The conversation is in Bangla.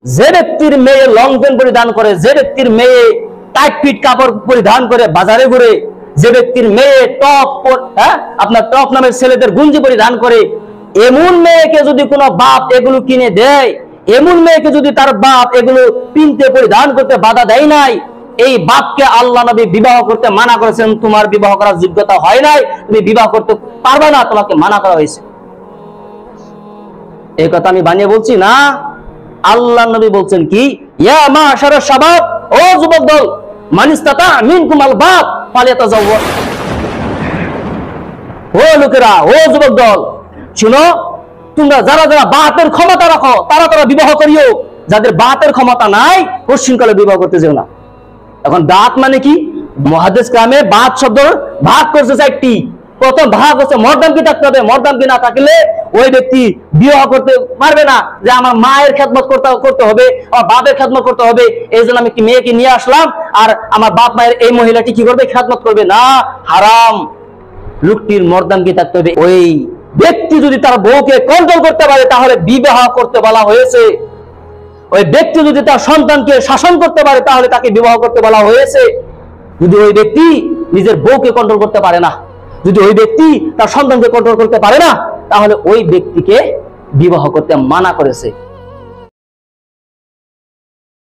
যে ব্যক্তির মেয়ে লং প্যান্ট পরিধান করে, যে ব্যক্তির মেয়ে টাইট ফিট কাপড় পরিধান করে বাজারে ঘুরে, যে ব্যক্তির মেয়ে আপনার টপ নামের ছেলেদের গুঞ্জি পরিধান করে, এমন মেয়েকে যদি কোনো বাপ এগুলো কিনে দেয়, এমন মেয়েকে যদি তার বাপ এগুলো কিনতে পরিধান করতে বাধা দেয় নাই, এই বাপকে আল্লাহ নবী বিবাহ করতে মানা করেছেন। তোমার বিবাহ করার যোগ্যতা হয় নাই, তুমি বিবাহ করতে পারবে না, তোমাকে মানা করা হয়েছে। এই কথা আমি বানিয়ে বলছি না, আল্লাহ নবী বলছেন কি, ইয়া মাশারাশ শাবাব, ও যুবক দল, মান ইসতাতা মিনকুম আল বাত ফালিয়াতাজাওয়াজ। ও লোকেরা, ও যুবক দল, শুনো, তোমরা যারা যারা বাতের ক্ষমতা রাখো তারা তারা বিবাহ করিও, যাদের বাতের ক্ষমতা নাই পশ্চিমকালে বিবাহ করতে যেও না। এখন বাত মানে কি? মুহাদ্দিস কালামে বাত শব্দ ভাগ করছে চারটি। প্রথম ভাগ হচ্ছে মর্দামকি থাকতে হবে, মর্দামকি না থাকলে ওই ব্যক্তি বিবাহ করতে পারবে না। যে আমার মায়ের খেদমত করতে হবে, আমার বাপের খেদমত করতে হবে, এই জন্য আমি একটি মেয়েকে নিয়ে আসলাম, আর আমার বাপ মায়ের এই মহিলাটি কি করবে? খেদমত করবে না, হারাম। লোকটির মর্দামকি থাকতে হবে। ওই ব্যক্তি যদি তার বউকে কন্ট্রোল করতে পারে তাহলে বিবাহ করতে বলা হয়েছে। ওই ব্যক্তি যদি তার সন্তানকে শাসন করতে পারে তাহলে তাকে বিবাহ করতে বলা হয়েছে। যদি ওই ব্যক্তি নিজের বউকে কন্ট্রোল করতে পারে না, যদি ওই ব্যক্তি তার সন্তানকে কন্ট্রোল করতে পারে না, তাহলে ওই ব্যক্তিকে বিবাহ করতে মানা করেছে।